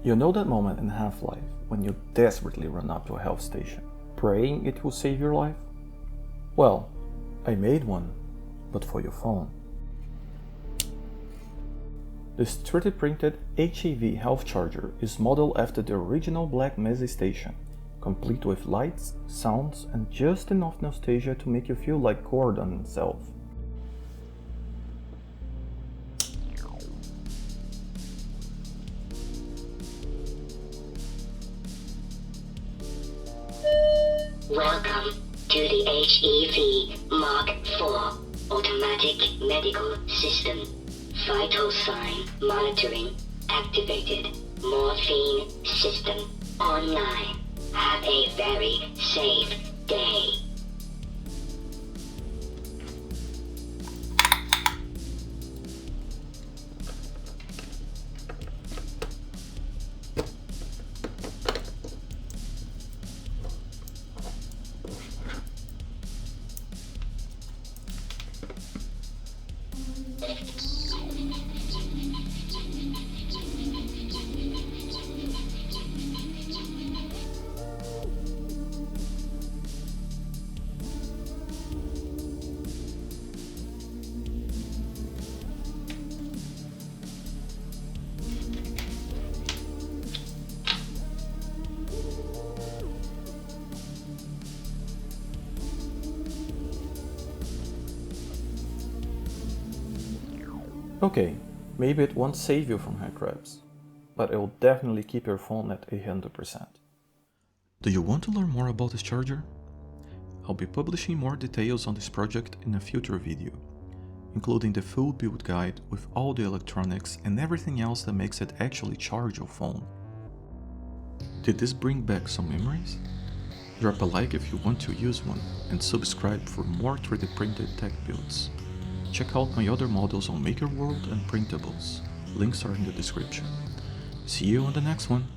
You know that moment in Half-Life when you desperately run up to a health station, praying it will save your life? Well, I made one, but for your phone. This 3D printed HEV Health Charger is modeled after the original Black Mesa station, complete with lights, sounds, and just enough nostalgia to make you feel like Gordon himself. Welcome to the HEV Mark IV Automatic Medical System. Vital sign monitoring activated. Morphine system online. Have a very safe day. Okay, maybe it won't save you from Headcrabs, but it will definitely keep your phone at 100%. Do you want to learn more about this charger? I'll be publishing more details on this project in a future video, including the full build guide with all the electronics and everything else that makes it actually charge your phone. Did this bring back some memories? Drop a like if you want to use one, and subscribe for more 3D printed tech builds. Check out my other models on MakerWorld and Printables. Links are in the description. See you on the next one!